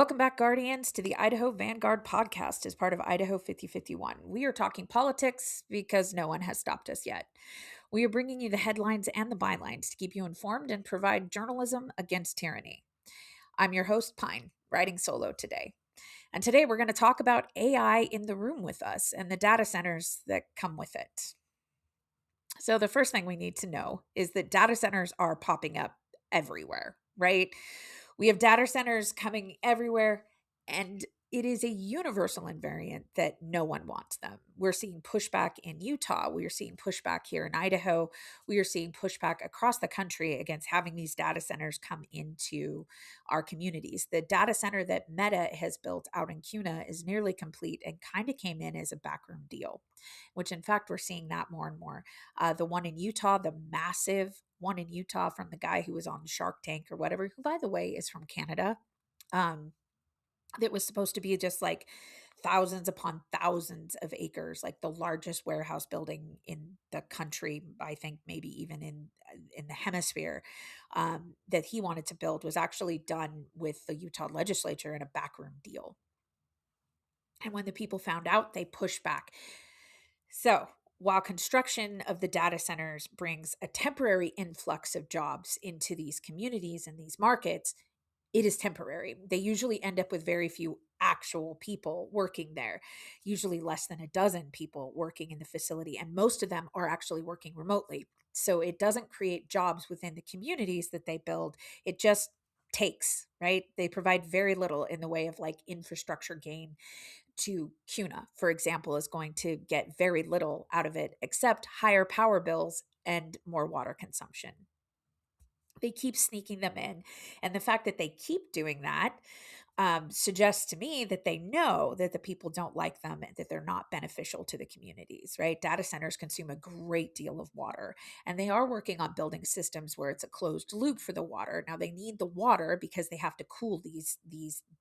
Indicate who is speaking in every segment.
Speaker 1: Welcome back, Guardians, to the Idaho Vanguard podcast as part of Idaho 5051. We are talking politics because no one has stopped us yet. We are bringing you the headlines and the bylines to keep you informed and provide journalism against tyranny. I'm your host, Pine, riding solo today. And today we're going to talk about AI in the room with us and the data centers that come with it. So, the first thing we need to know is that data centers are popping up everywhere, right? We have data centers coming everywhere, and it is a universal invariant that no one wants them. We're seeing pushback in Utah. We are seeing pushback here in Idaho. We are seeing pushback across the country against having these data centers come into our communities. The data center that Meta has built out in Kuna is nearly complete and kind of came in as a backroom deal, which in fact, we're seeing that more and more. The one in Utah, the massive one in Utah from the guy who was on Shark Tank or whatever, who, by the way, is from Canada. That was supposed to be just like thousands upon thousands of acres, like the largest warehouse building in the country, I think maybe even in the hemisphere, that he wanted to build was actually done with the Utah legislature in a backroom deal. And when the people found out, they pushed back. So, while construction of the data centers brings a temporary influx of jobs into these communities and these markets, it is temporary. They usually end up with very few actual people working there, usually less than a dozen people working in the facility, and most of them are actually working remotely. So it doesn't create jobs within the communities that they build. It just takes, right? They provide very little in the way of like infrastructure gain to Kuna, for example, is going to get very little out of it except higher power bills and more water consumption. They keep sneaking them in. And the fact that they keep doing that suggests to me that they know that the people don't like them and that they're not beneficial to the communities, right? Data centers consume a great deal of water, and they are working on building systems where it's a closed loop for the water. Now they need the water because they have to cool these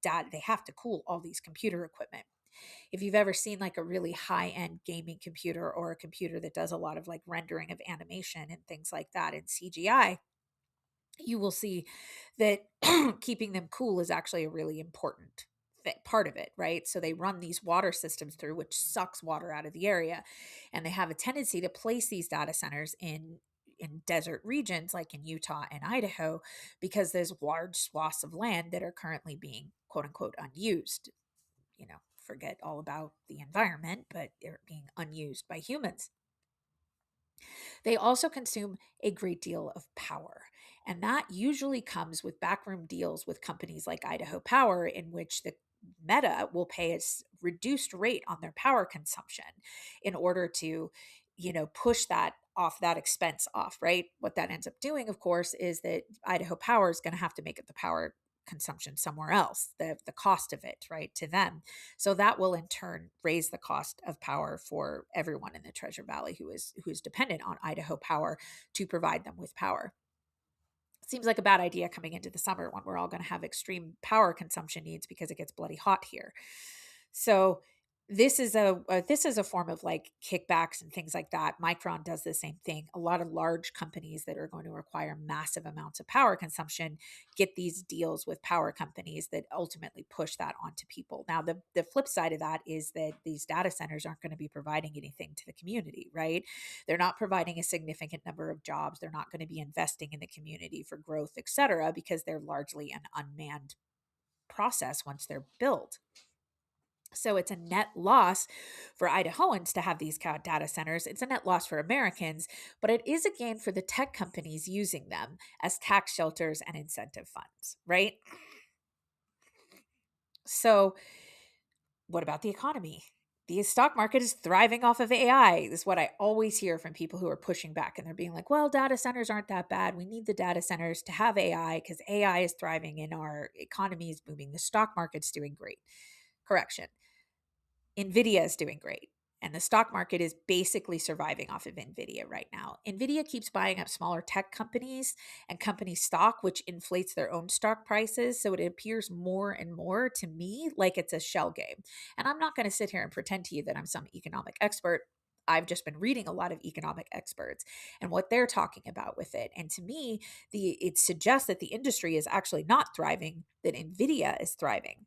Speaker 1: data, they have to cool all these computer equipment. If you've ever seen like a really high-end gaming computer or a computer that does a lot of like rendering of animation and things like that in CGI, you will see that keeping them cool is actually a really important part of it, right? So they run these water systems through, which sucks water out of the area, and they have a tendency to place these data centers in desert regions like in Utah and Idaho because there's large swaths of land that are currently being quote unquote unused. Forget all about the environment, but they're being unused by humans. They also consume a great deal of power. And that usually comes with backroom deals with companies like Idaho Power, in which the Meta will pay a reduced rate on their power consumption in order to, push that expense off, right? What that ends up doing, of course, is that Idaho Power is going to have to make up the power consumption somewhere else, the cost of it, right, to them. So that will in turn raise the cost of power for everyone in the Treasure Valley who is dependent on Idaho Power to provide them with power. Seems like a bad idea coming into the summer when we're all going to have extreme power consumption needs because it gets bloody hot here. So this is a form of like kickbacks and things like that. Micron does the same thing. A lot of large companies that are going to require massive amounts of power consumption get these deals with power companies that ultimately push that onto people. Now, the flip side of that is that these data centers aren't going to be providing anything to the community, right? They're not providing a significant number of jobs. They're not going to be investing in the community for growth, et cetera, because they're largely an unmanned process once they're built. So it's a net loss for Idahoans to have these data centers. It's a net loss for Americans, but it is a gain for the tech companies using them as tax shelters and incentive funds, right? So what about the economy? The stock market is thriving off of AI. This is what I always hear from people who are pushing back, and they're being like, well, data centers aren't that bad. We need the data centers to have AI because AI is thriving and our economy is booming. The stock market's doing great. Correction. Nvidia is doing great. And the stock market is basically surviving off of Nvidia right now. Nvidia keeps buying up smaller tech companies and company stock, which inflates their own stock prices. So it appears more and more to me like it's a shell game. And I'm not going to sit here and pretend to you that I'm some economic expert. I've just been reading a lot of economic experts and what they're talking about with it. And to me, it suggests that the industry is actually not thriving, that Nvidia is thriving.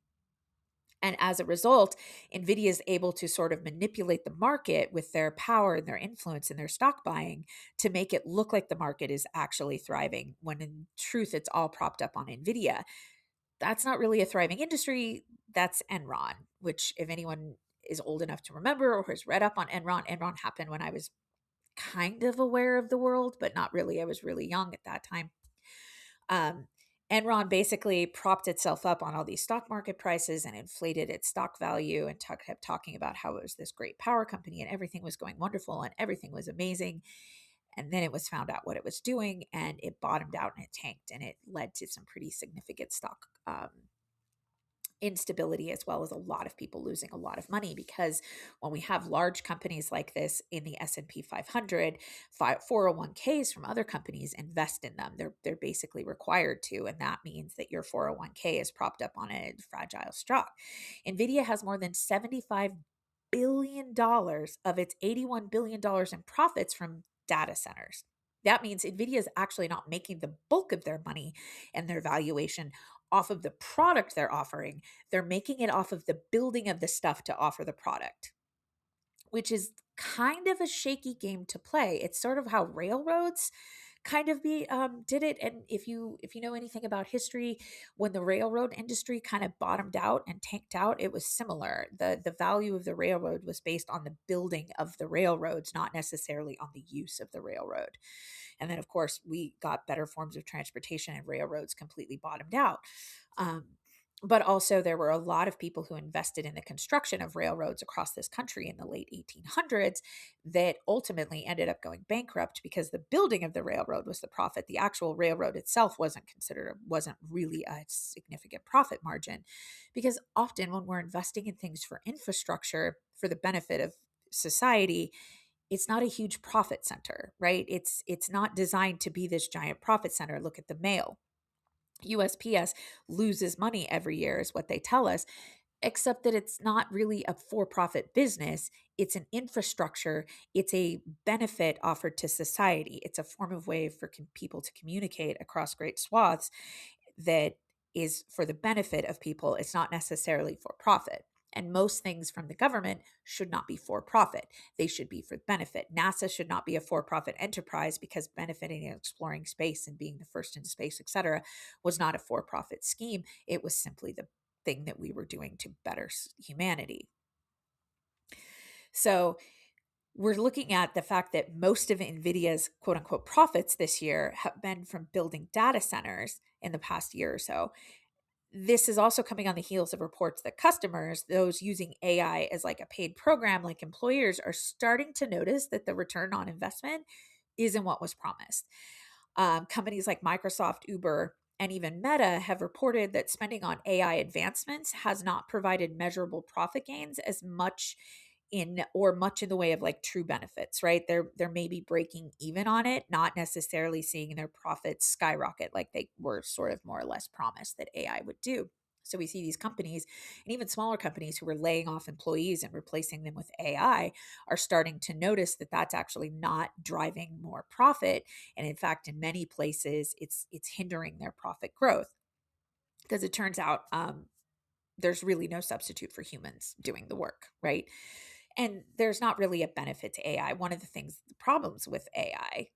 Speaker 1: And as a result, NVIDIA is able to sort of manipulate the market with their power and their influence and their stock buying to make it look like the market is actually thriving, when in truth, it's all propped up on NVIDIA. That's not really a thriving industry. That's Enron, which, if anyone is old enough to remember or has read up on Enron happened when I was kind of aware of the world, but not really. I was really young at that time. Um, Enron basically propped itself up on all these stock market prices and inflated its stock value, and kept talking about how it was this great power company and everything was going wonderful and everything was amazing. And then it was found out what it was doing, and it bottomed out and it tanked, and it led to some pretty significant stock instability, as well as a lot of people losing a lot of money. Because when we have large companies like this in the S&P 500, 401ks from other companies invest in them. They're basically required to, and that means that your 401k is propped up on a fragile stock. Nvidia has more than $75 billion of its $81 billion in profits from data centers. That means Nvidia is actually not making the bulk of their money and their valuation off of the product they're offering. They're making it off of the building of the stuff to offer the product, which is kind of a shaky game to play. It's sort of how railroads kind of did it. And if you know anything about history, when the railroad industry kind of bottomed out and tanked out, it was similar. The value of the railroad was based on the building of the railroads, not necessarily on the use of the railroad. And then, of course, we got better forms of transportation and railroads completely bottomed out. But also, there were a lot of people who invested in the construction of railroads across this country in the late 1800s that ultimately ended up going bankrupt because the building of the railroad was the profit. The actual railroad itself wasn't really a significant profit margin, because often when we're investing in things for infrastructure for the benefit of society, it's not a huge profit center, right? It's not designed to be this giant profit center. Look at the mail. USPS loses money every year, is what they tell us, except that it's not really a for-profit business. It's an infrastructure. It's a benefit offered to society. It's a form of way for people to communicate across great swaths that is for the benefit of people. It's not necessarily for profit. And most things from the government should not be for profit. They should be for benefit. NASA should not be a for-profit enterprise, because benefiting and exploring space and being the first into space, etc., was not a for-profit scheme. It was simply the thing that we were doing to better humanity. So we're looking at the fact that most of NVIDIA's quote unquote profits this year have been from building data centers in the past year or so. This is also coming on the heels of reports that customers, those using AI as like a paid program, like employers, are starting to notice that the return on investment isn't what was promised. Companies like Microsoft, Uber, and even Meta have reported that spending on AI advancements has not provided measurable profit gains as much much in the way of like true benefits, right? They're maybe breaking even on it, not necessarily seeing their profits skyrocket like they were sort of more or less promised that AI would do. So we see these companies, and even smaller companies who were laying off employees and replacing them with AI, are starting to notice that that's actually not driving more profit. And in fact, in many places, it's hindering their profit growth, because it turns out there's really no substitute for humans doing the work, right? And there's not really a benefit to AI. One of the problems with AI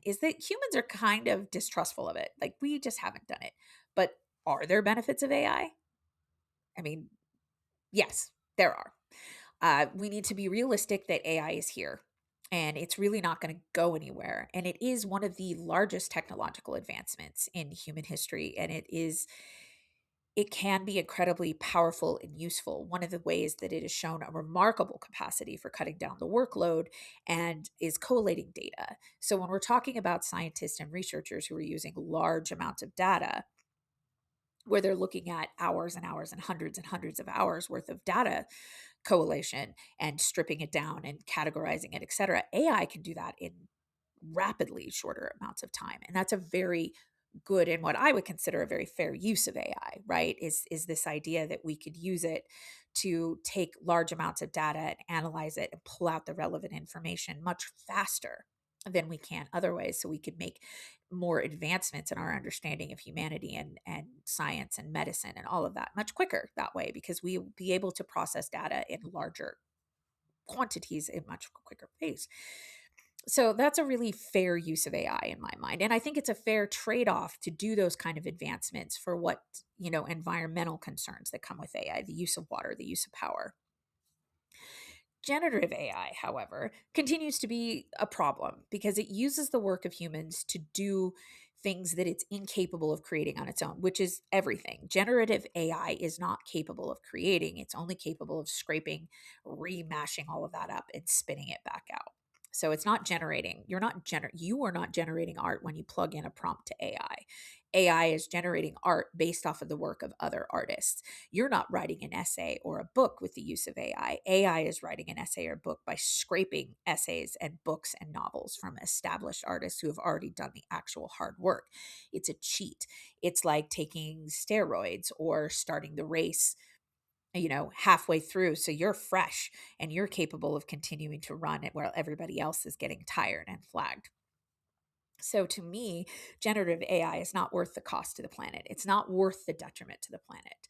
Speaker 1: is that humans are kind of distrustful of it. Like, we just haven't done it. But are there benefits of AI? I mean, yes, there are. We need to be realistic that AI is here, and it's really not going to go anywhere. And it is one of the largest technological advancements in human history, and it can be incredibly powerful and useful. One of the ways that it has shown a remarkable capacity for cutting down the workload and is collating data. So when we're talking about scientists and researchers who are using large amounts of data, where they're looking at hours and hours and hundreds of hours worth of data collation and stripping it down and categorizing it, et cetera, AI can do that in rapidly shorter amounts of time. And that's a very good and what I would consider a very fair use of AI, right? Is this idea that we could use it to take large amounts of data and analyze it and pull out the relevant information much faster than we can otherwise, so we could make more advancements in our understanding of humanity and science and medicine and all of that much quicker that way, because we will be able to process data in larger quantities in much quicker pace. So that's a really fair use of AI in my mind. And I think it's a fair trade-off to do those kind of advancements for what, environmental concerns that come with AI, the use of water, the use of power. Generative AI, however, continues to be a problem because it uses the work of humans to do things that it's incapable of creating on its own, which is everything. Generative AI is not capable of creating, it's only capable of scraping, remashing all of that up and spinning it back out. So it's not generating, you are not generating art when you plug in a prompt to AI. AI is generating art based off of the work of other artists. You're not writing an essay or a book with the use of AI. AI is writing an essay or book by scraping essays and books and novels from established artists who have already done the actual hard work. It's a cheat. It's like taking steroids or starting the race, halfway through, so you're fresh and you're capable of continuing to run it while everybody else is getting tired and flagged. So to me, generative AI is not worth the cost to the planet. It's not worth the detriment to the planet.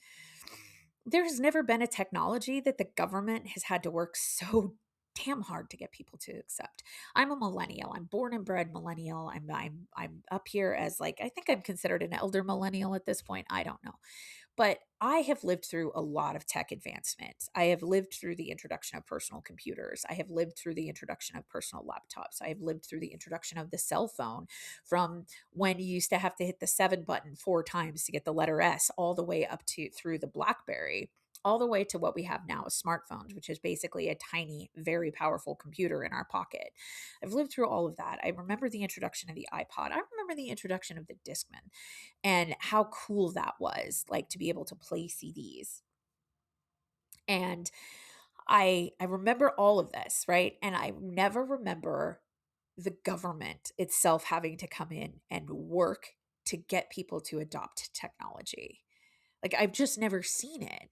Speaker 1: There's never been a technology that the government has had to work so damn hard to get people to accept. I'm a millennial. I'm born and bred millennial. I'm up here as, like, I think I'm considered an elder millennial at this point. I don't know. But I have lived through a lot of tech advancements. I have lived through the introduction of personal computers. I have lived through the introduction of personal laptops. I have lived through the introduction of the cell phone, from when you used to have to hit the 7 button 4 times to get the letter S, all the way up to through the BlackBerry, all the way to what we have now as smartphones, which is basically a tiny, very powerful computer in our pocket. I've lived through all of that. I remember the introduction of the iPod. I remember the introduction of the Discman and how cool that was, like, to be able to play CDs. And I remember all of this, right? And I never remember the government itself having to come in and work to get people to adopt technology. Like, I've just never seen it.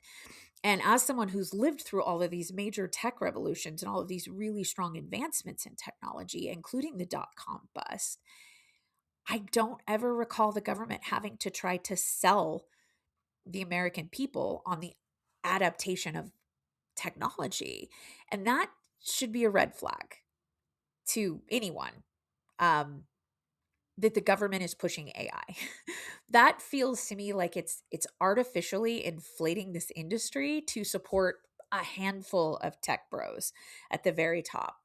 Speaker 1: And as someone who's lived through all of these major tech revolutions and all of these really strong advancements in technology, including the dot-com bust, I don't ever recall the government having to try to sell the American people on the adaptation of technology. And that should be a red flag to anyone, um, that the government is pushing AI. That feels to me like it's artificially inflating this industry to support a handful of tech bros at the very top.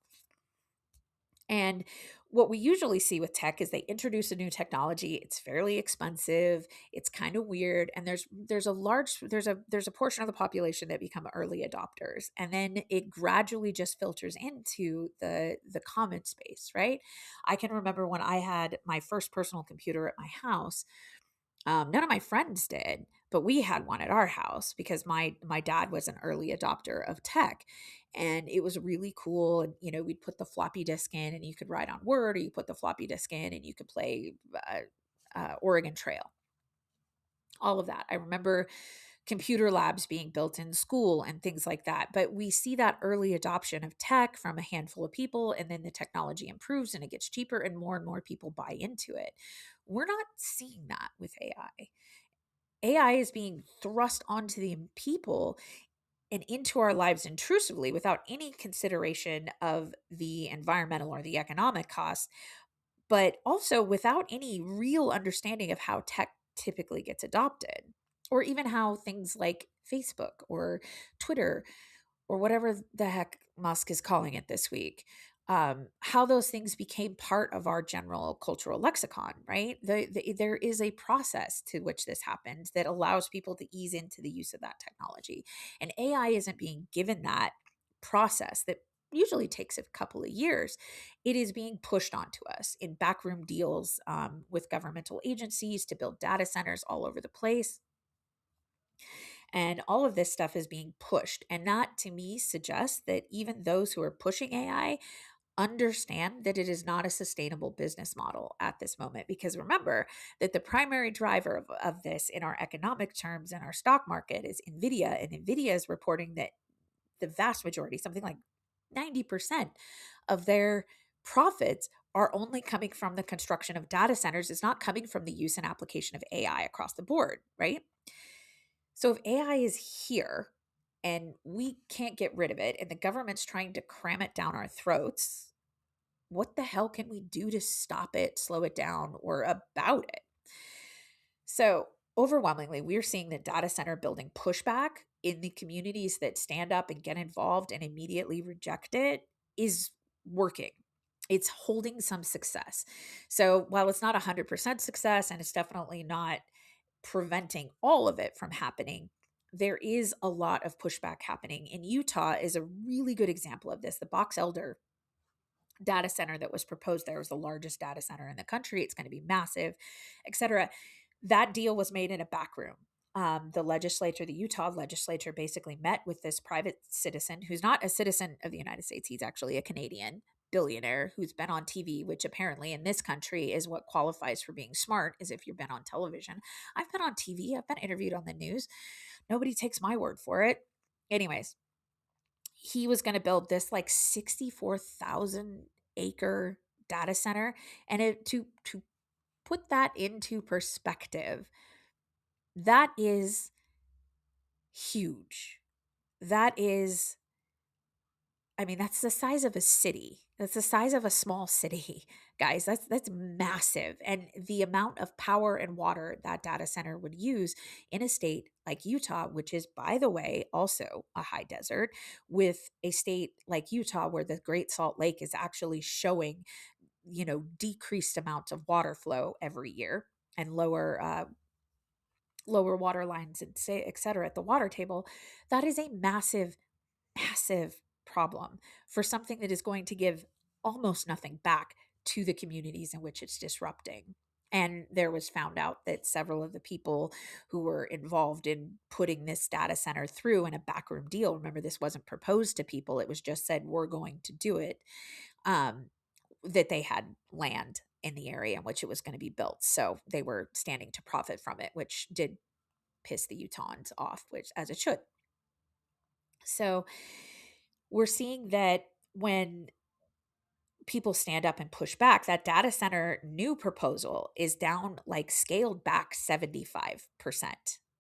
Speaker 1: And what we usually see with tech is they introduce a new technology. It's fairly expensive. It's kind of weird, and there's a portion of the population that become early adopters, and then it gradually just filters into the common space, right? I can remember when I had my first personal computer at my house. None of my friends did, but we had one at our house because my dad was an early adopter of tech, and it was really cool. And we'd put the floppy disk in, and you could write on Word, or you put the floppy disk in, and you could play Oregon Trail. All of that. I remember computer labs being built in school and things like that. But we see that early adoption of tech from a handful of people, and then the technology improves and it gets cheaper, and more people buy into it. We're not seeing that with AI. AI is being thrust onto the people and into our lives intrusively without any consideration of the environmental or the economic costs, but also without any real understanding of how tech typically gets adopted, or even how things like Facebook or Twitter or whatever the heck Musk is calling it this week, how those things became part of our general cultural lexicon, right? There is a process to which this happens that allows people to ease into the use of that technology. And AI isn't being given that process that usually takes a couple of years. It is being pushed onto us in backroom deals, with governmental agencies to build data centers all over the place. And all of this stuff is being pushed. And that, to me, suggests that even those who are pushing AI understand that it is not a sustainable business model at this moment. Because remember that the primary driver of this in our economic terms in our stock market is NVIDIA. And NVIDIA is reporting that the vast majority, something like 90% of their profits are only coming from the construction of data centers. It's not coming from the use and application of AI across the board, right? So if AI is here and we can't get rid of it and the government's trying to cram it down our throats, what the hell can we do to stop it, slow it down, or about it? So, overwhelmingly, we're seeing the data center building pushback in the communities that stand up and get involved and immediately reject it is working. It's holding some success. So, while it's not 100% success and it's definitely not preventing all of it from happening, there is a lot of pushback happening. And Utah is a really good example of this. The Box Elder data center that was proposed there was the largest data center in the country. It's going to be massive, et cetera. That deal was made in a back room. The legislature, the Utah legislature, basically met with this private citizen who's not a citizen of the United States. He's actually a Canadian billionaire who's been on TV, which apparently in this country is what qualifies for being smart, is if you've been on television. I've been on TV. I've been interviewed on the news. Nobody takes my word for it. Anyways, he was going to build this like 64,000 acre data center. And to put that into perspective, that is huge. That is, I mean, that's the size of a city. That's the size of a small city, guys. That's massive. And the amount of power and water that data center would use in a state like Utah, which is, by the way, also a high desert, with a state like Utah where the Great Salt Lake is actually showing, decreased amounts of water flow every year and lower water lines and say, et cetera, at the water table. That is a massive, massive problem for something that is going to give almost nothing back to the communities in which it's disrupting. And there was found out that several of the people who were involved in putting this data center through in a backroom deal, remember, this wasn't proposed to people, it was just said, we're going to do it, that they had land in the area in which it was going to be built. So they were standing to profit from it, which did piss the Utahns off, which as it should. So we're seeing that when people stand up and push back, that data center new proposal is down, like scaled back 75%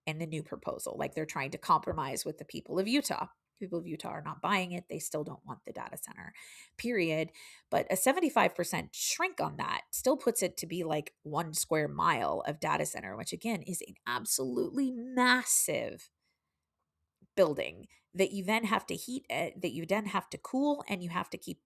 Speaker 1: in the new proposal. Like they're trying to compromise with the people of Utah. People of Utah are not buying it. They still don't want the data center, period. But a 75% shrink on that still puts it to be like 1 square mile of data center, which again is an absolutely massive building that you then have to heat, that you then have to cool, and you have to keep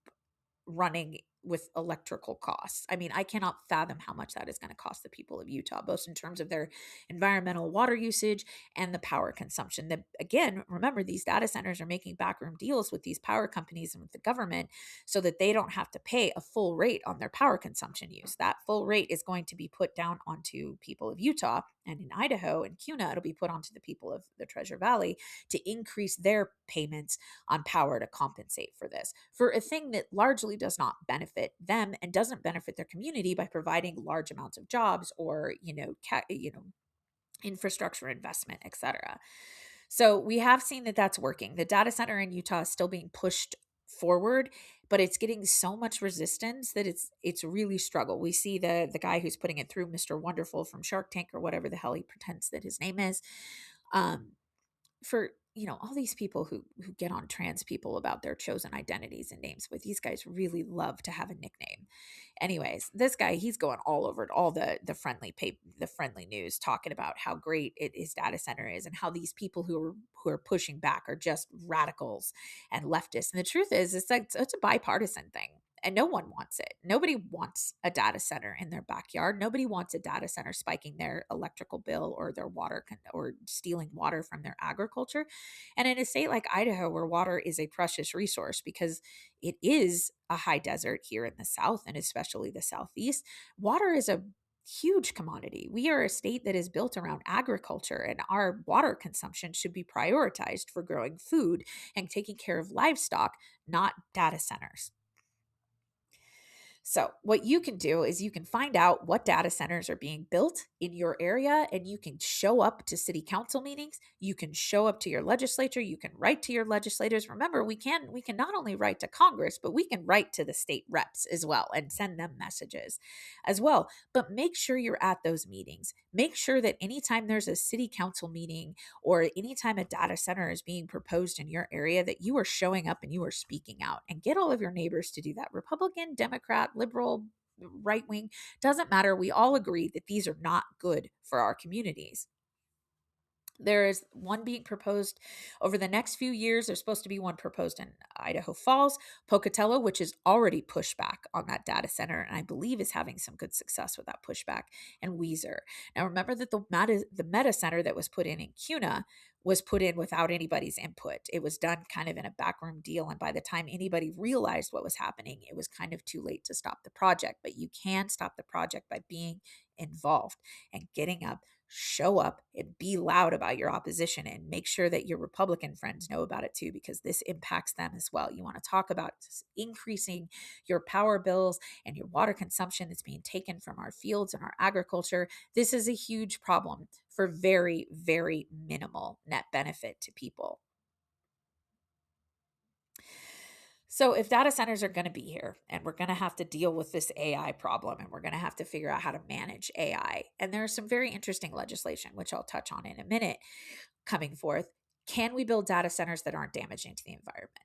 Speaker 1: running with electrical costs. I mean, I cannot fathom how much that is going to cost the people of Utah, both in terms of their environmental water usage and the power consumption. That, again, remember, these data centers are making backroom deals with these power companies and with the government so that they don't have to pay a full rate on their power consumption use. That full rate is going to be put down onto people of Utah, and in Idaho and CUNA, it'll be put onto the people of the Treasure Valley to increase their payments on power to compensate for this, for a thing that largely does not benefit them and doesn't benefit their community by providing large amounts of jobs or infrastructure investment, etc. So we have seen that that's working. The data center in Utah is still being pushed forward, but it's getting so much resistance that it's really struggle. We see the guy who's putting it through, Mr. Wonderful from Shark Tank or whatever the hell he pretends that his name is. For all these people who get on trans people about their chosen identities and names, but these guys really love to have a nickname. Anyways, this guy, he's going all over all the friendly news, talking about how great his data center is and how these people who are pushing back are just radicals and leftists. And the truth is, it's a bipartisan thing. And no one wants it. Nobody wants a data center in their backyard. Nobody wants a data center spiking their electrical bill or their water or stealing water from their agriculture. And in a state like Idaho, where water is a precious resource because it is a high desert here in the South and especially the Southeast, water is a huge commodity. We are a state that is built around agriculture, and our water consumption should be prioritized for growing food and taking care of livestock, not data centers. So, what you can do is you can find out what data centers are being built in your area, and you can show up to city council meetings. You can show up to your legislature. You can write to your legislators. Remember, we can not only write to Congress, but we can write to the state reps as well and send them messages as well. But make sure you're at those meetings. Make sure that anytime there's a city council meeting or anytime a data center is being proposed in your area, that you are showing up and you are speaking out, and get all of your neighbors to do that. Republican, Democrat, liberal, right wing, doesn't matter. We all agree that these are not good for our communities. There is one being proposed over the next few years. There's supposed to be one proposed in Idaho Falls, Pocatello, which is already pushback on that data center, and I believe is having some good success with that pushback, and Weiser. Now, remember that the Meta Center that was put in Cuna was put in without anybody's input. It was done kind of in a backroom deal, and by the time anybody realized what was happening, it was kind of too late to stop the project. But you can stop the project by being involved and getting up, show up, and be loud about your opposition, and make sure that your Republican friends know about it too, because this impacts them as well. You want to talk about increasing your power bills and your water consumption that's being taken from our fields and our agriculture. This is a huge problem for very, very minimal net benefit to people. So, if data centers are going to be here and we're going to have to deal with this AI problem, and we're going to have to figure out how to manage AI, and there's some very interesting legislation, which I'll touch on in a minute, coming forth. Can we build data centers that aren't damaging to the environment?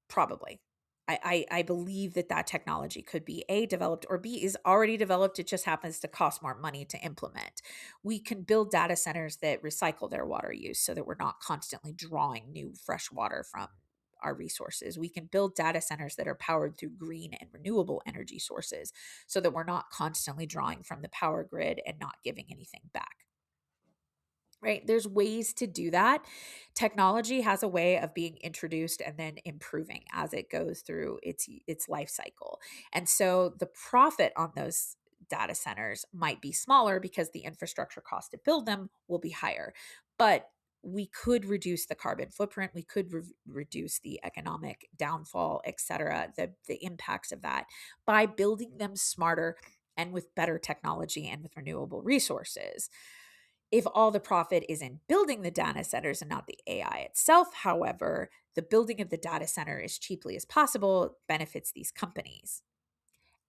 Speaker 1: Probably. I believe that technology could be A, developed, or B, is already developed. It just happens to cost more money to implement. We can build data centers that recycle their water use so that we're not constantly drawing new fresh water from our resources. We can build data centers that are powered through green and renewable energy sources so that we're not constantly drawing from the power grid and not giving anything back. Right? There's ways to do that. Technology has a way of being introduced and then improving as it goes through its life cycle. And so the profit on those data centers might be smaller because the infrastructure cost to build them will be higher. But we could reduce the carbon footprint, we could reduce the economic downfall, et cetera, the impacts of that by building them smarter and with better technology and with renewable resources. If all the profit is in building the data centers and not the AI itself, however, the building of the data center as cheaply as possible benefits these companies.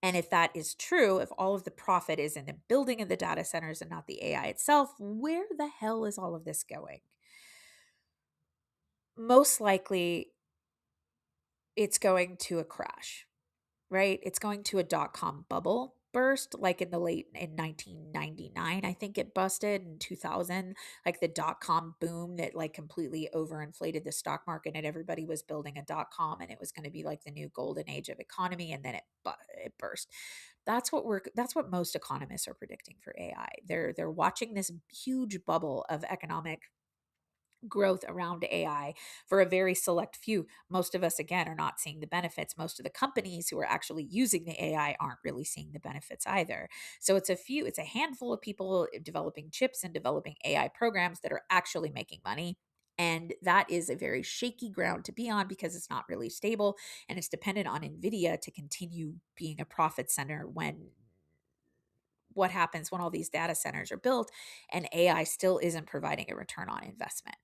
Speaker 1: And if that is true, if all of the profit is in the building of the data centers and not the AI itself, where the hell is all of this going? Most likely, it's going to a crash, right? It's going to a dot-com bubble burst, like in 1999, I think it busted in 2000, like the dot-com boom that like completely overinflated the stock market, and everybody was building a dot-com, and it was going to be like the new golden age of economy, and then it burst. That's what most economists are predicting for AI. They're watching this huge bubble of economic growth around AI for a very select few. Most of us, again, are not seeing the benefits. Most of the companies who are actually using the AI aren't really seeing the benefits either. So it's a handful of people developing chips and developing AI programs that are actually making money. And that is a very shaky ground to be on because it's not really stable, and it's dependent on NVIDIA to continue being a profit center when what happens when all these data centers are built and AI still isn't providing a return on investment.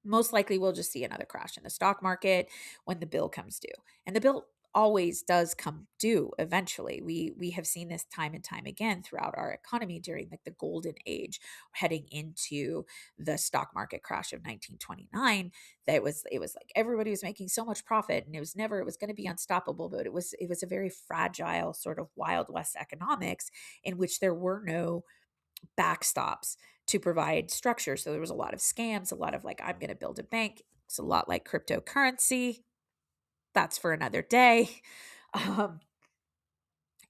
Speaker 1: Most likely we'll just see another crash in the stock market when the bill comes due. And the bill always does come due eventually. We have seen this time and time again throughout our economy during like the golden age heading into the stock market crash of 1929. That it was like everybody was making so much profit, and it was going to be unstoppable, but it was a very fragile sort of Wild West economics in which there were no backstops to provide structure. So there was a lot of scams, a lot of like, I'm going to build a bank. It's a lot like cryptocurrency. That's for another day. Um,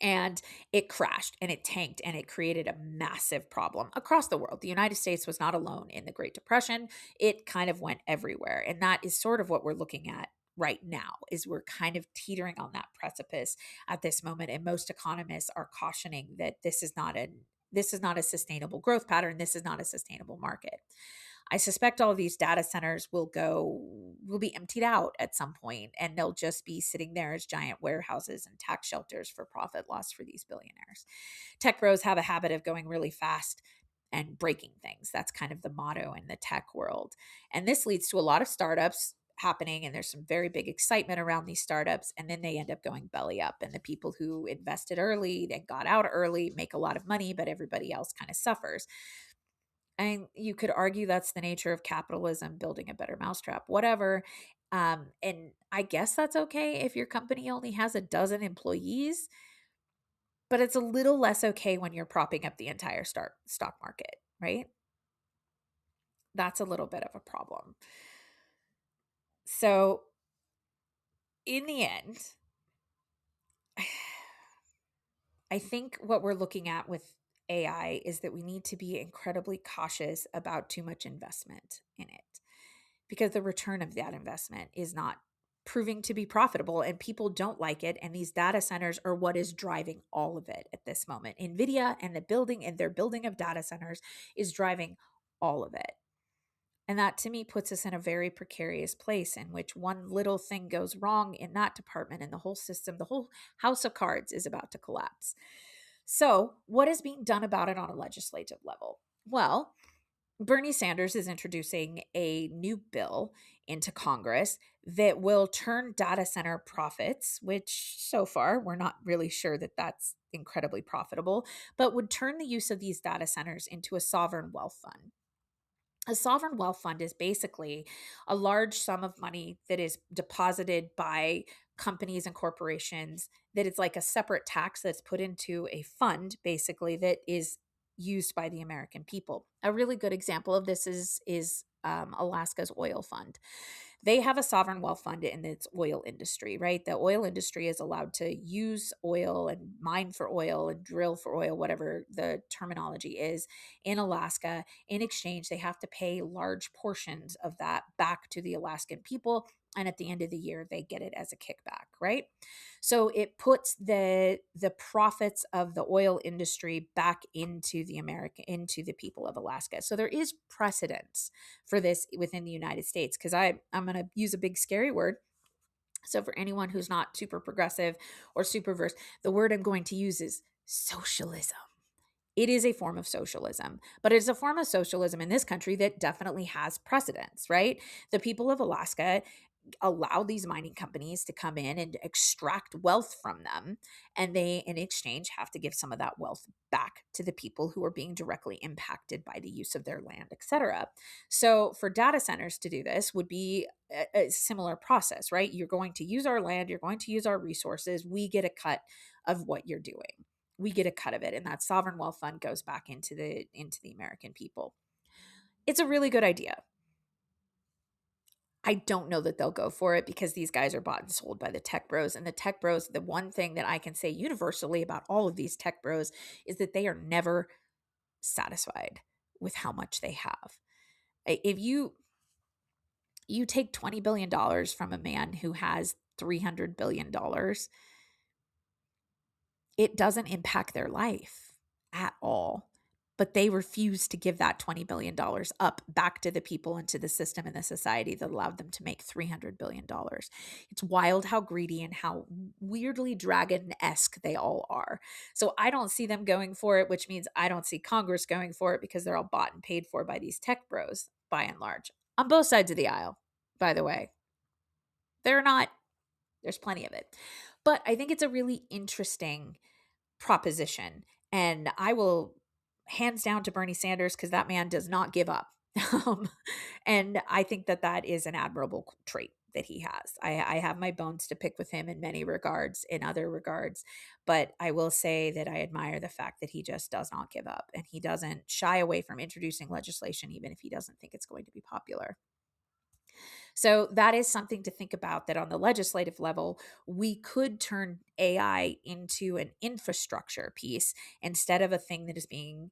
Speaker 1: and it crashed and it tanked and it created a massive problem across the world. The United States was not alone in the Great Depression. It kind of went everywhere. And that is sort of what we're looking at right now, is we're kind of teetering on that precipice at this moment. And most economists are cautioning that this is not a sustainable growth pattern. This is not a sustainable market. I suspect all of these data centers will be emptied out at some point, and they'll just be sitting there as giant warehouses and tax shelters for profit loss for these billionaires. Tech bros have a habit of going really fast and breaking things. That's kind of the motto in the tech world. And this leads to a lot of startups happening, and there's some very big excitement around these startups, and then they end up going belly up, and the people who invested early and got out early make a lot of money, but everybody else kind of suffers. And you could argue that's the nature of capitalism, building a better mousetrap, whatever. And I guess that's okay if your company only has a dozen employees, but it's a little less okay when you're propping up the entire stock market, right? That's a little bit of a problem. So, in the end, I think what we're looking at with AI is that we need to be incredibly cautious about too much investment in it, because the return of that investment is not proving to be profitable, and people don't like it. And these data centers are what is driving all of it at this moment. NVIDIA and their building of data centers is driving all of it. And that to me puts us in a very precarious place in which one little thing goes wrong in that department and the whole system, the whole house of cards is about to collapse. So, what is being done about it on a legislative level? Well, Bernie Sanders is introducing a new bill into Congress that will turn data center profits, which so far we're not really sure that that's incredibly profitable, but would turn the use of these data centers into a sovereign wealth fund. A sovereign wealth fund is basically a large sum of money that is deposited by companies and corporations, that it's like a separate tax that's put into a fund, basically, that is used by the American people. A really good example of this is Alaska's oil fund. They have a sovereign wealth fund in its oil industry, right? The oil industry is allowed to use oil and mine for oil and drill for oil, whatever the terminology is, in Alaska. In exchange, they have to pay large portions of that back to the Alaskan people. And at the end of the year, they get it as a kickback, right? So it puts the profits of the oil industry back into the people of Alaska. So there is precedence for this within the United States, because I'm going to use a big scary word. So for anyone who's not super progressive or super versed, the word I'm going to use is socialism. It is a form of socialism, but it's a form of socialism in this country that definitely has precedence, right? The people of Alaska allow these mining companies to come in and extract wealth from them, and they in exchange have to give some of that wealth back to the people who are being directly impacted by the use of their land, etc. So for data centers to do this would be a similar process, right? You're going to use our land, you're going to use our resources, we get a cut of what you're doing. We get a cut of it, and that sovereign wealth fund goes back into the American people. It's a really good idea. I don't know that they'll go for it, because these guys are bought and sold by the tech bros. And the tech bros, the one thing that I can say universally about all of these tech bros is that they are never satisfied with how much they have. If you take $20 billion from a man who has $300 billion, it doesn't impact their life at all. But they refuse to give that $20 billion up back to the people and to the system and the society that allowed them to make $300 billion. It's wild how greedy and how weirdly dragon-esque they all are. So I don't see them going for it, which means I don't see Congress going for it, because they're all bought and paid for by these tech bros, by and large. On both sides of the aisle, by the way. They're not, there's plenty of it. But I think it's a really interesting proposition. And I will hands down to Bernie Sanders, because that man does not give up. And I think that that is an admirable trait that he has. I have my bones to pick with him in many regards, in other regards, but I will say that I admire the fact that he just does not give up, and he doesn't shy away from introducing legislation, even if he doesn't think it's going to be popular. So that is something to think about, that on the legislative level, we could turn AI into an infrastructure piece instead of a thing that is being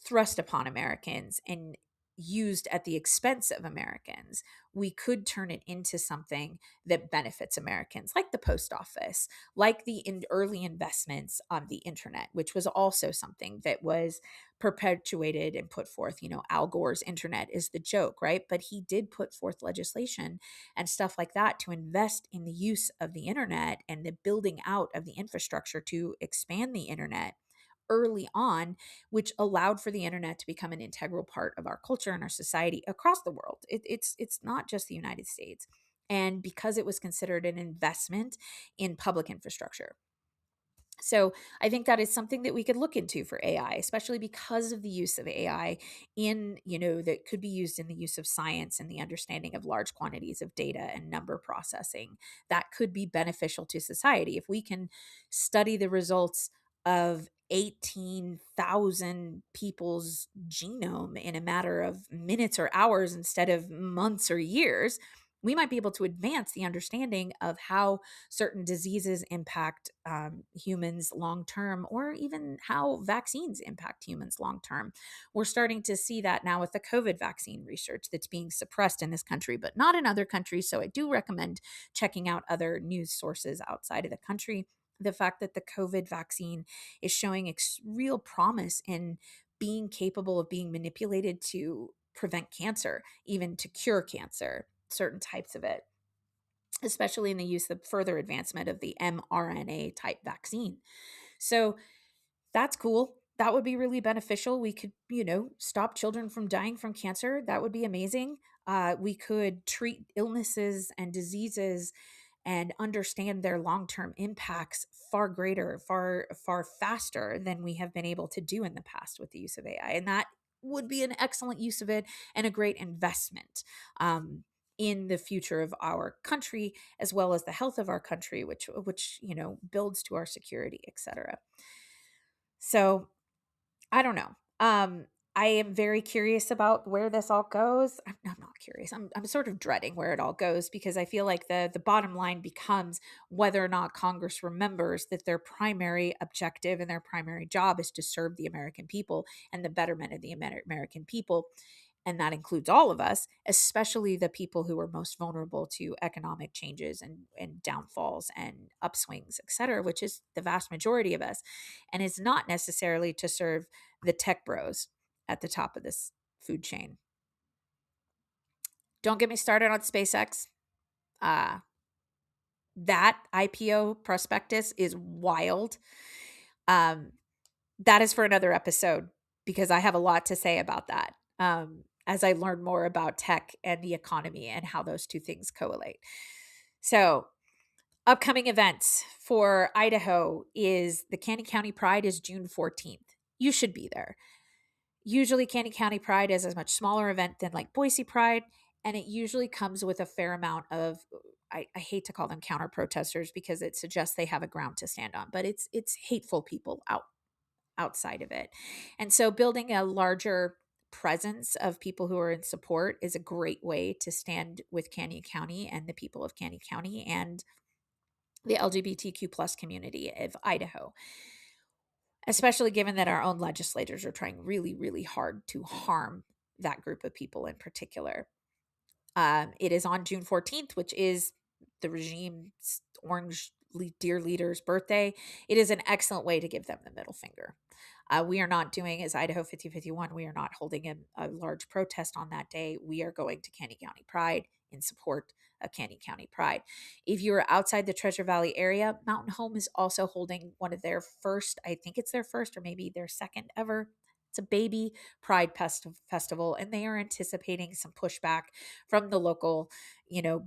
Speaker 1: thrust upon Americans and used at the expense of Americans, we could turn it into something that benefits Americans, like the post office, like the early investments on the internet, which was also something that was perpetuated and put forth. Al Gore's internet is the joke, right? But he did put forth legislation and stuff like that to invest in the use of the internet and the building out of the infrastructure to expand the internet early on, which allowed for the internet to become an integral part of our culture and our society across the world. It's not just the United States. And because it was considered an investment in public infrastructure. So I think that is something that we could look into for AI, especially because of the use of AI that could be used in the use of science and the understanding of large quantities of data and number processing. That could be beneficial to society. If we can study the results of 18,000 people's genome in a matter of minutes or hours instead of months or years, we might be able to advance the understanding of how certain diseases impact humans long term, or even how vaccines impact humans long term. We're starting to see that now with the COVID vaccine research that's being suppressed in this country, but not in other countries. So I do recommend checking out other news sources outside of the country. The fact that the COVID vaccine is showing real promise in being capable of being manipulated to prevent cancer, even to cure cancer, certain types of it, especially in the use of further advancement of the mRNA type vaccine. So that's cool. That would be really beneficial. We could, stop children from dying from cancer. That would be amazing. We could treat illnesses and diseases and understand their long-term impacts far greater, far faster than we have been able to do in the past with the use of AI. And that would be an excellent use of it and a great investment in the future of our country, as well as the health of our country, which builds to our security, etc. So I don't know. I am very curious about where this all goes. I'm not curious. I'm sort of dreading where it all goes, because I feel like the bottom line becomes whether or not Congress remembers that their primary objective and their primary job is to serve the American people and the betterment of the American people. And that includes all of us, especially the people who are most vulnerable to economic changes and downfalls and upswings, et cetera, which is the vast majority of us. And it's not necessarily to serve the tech bros at the top of this food chain. Don't get me started on SpaceX. That IPO prospectus is wild. That is for another episode, because I have a lot to say about that. As I learn more about tech and the economy and how those two things correlate. So, upcoming events for Idaho is the Canny County Pride is June 14th. You should be there. Usually Canny County Pride is a much smaller event than like Boise Pride, and it usually comes with a fair amount of, I hate to call them counter protesters because it suggests they have a ground to stand on, but it's hateful people outside of it. And so building a larger presence of people who are in support is a great way to stand with Canyon County and the people of Canyon County and the LGBTQ plus community of Idaho, especially given that our own legislators are trying really, really hard to harm that group of people in particular. It is on June 14th, which is the regime's orange dear leader's birthday. It is an excellent way to give them the middle finger. We are not doing, as Idaho 5051, we are not holding a large protest on that day. We are going to Canny County Pride in support of Canny County Pride. If you are outside the Treasure Valley area, Mountain Home is also holding one of their first, I think it's their first or maybe their second ever. It's a baby pride festival, and they are anticipating some pushback from the local,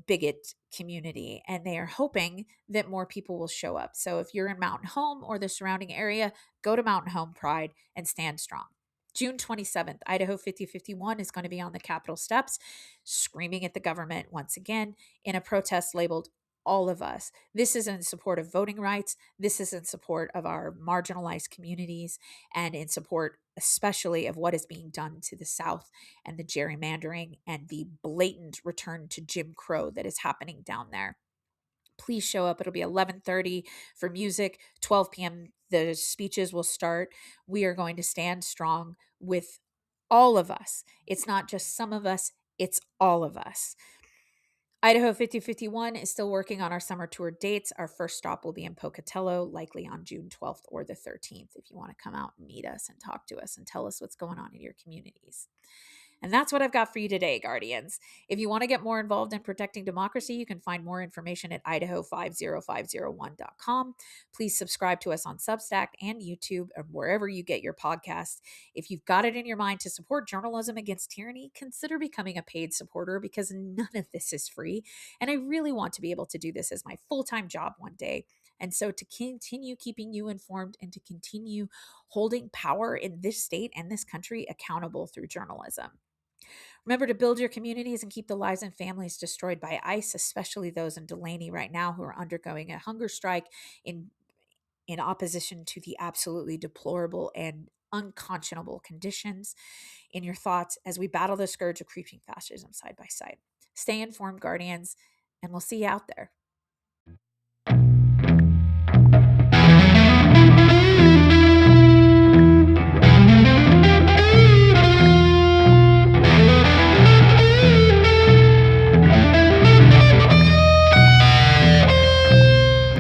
Speaker 1: bigot community, and they are hoping that more people will show up. So if you're in Mountain Home or the surrounding area, go to Mountain Home Pride and stand strong. June 27th, Idaho 5051 is going to be on the Capitol steps, screaming at the government once again in a protest labeled all of us. This is in support of voting rights. This is in support of our marginalized communities and in support especially of what is being done to the South and the gerrymandering and the blatant return to Jim Crow that is happening down there. Please show up. It'll be 11:30 for music, 12 p.m. the speeches will start. We are going to stand strong with all of us. It's not just some of us, it's all of us. Idaho 5051 is still working on our summer tour dates. Our first stop will be in Pocatello, likely on June 12th or the 13th, if you want to come out and meet us and talk to us and tell us what's going on in your communities. And that's what I've got for you today, Guardians. If you want to get more involved in protecting democracy, you can find more information at idaho50501.com. Please subscribe to us on Substack and YouTube and wherever you get your podcasts. If you've got it in your mind to support journalism against tyranny, consider becoming a paid supporter because none of this is free. And I really want to be able to do this as my full-time job one day. And so to continue keeping you informed and to continue holding power in this state and this country accountable through journalism. Remember to build your communities and keep the lives and families destroyed by ICE, especially those in Delaney right now who are undergoing a hunger strike in opposition to the absolutely deplorable and unconscionable conditions. In your thoughts as we battle the scourge of creeping fascism side by side. Stay informed, Guardians, and we'll see you out there.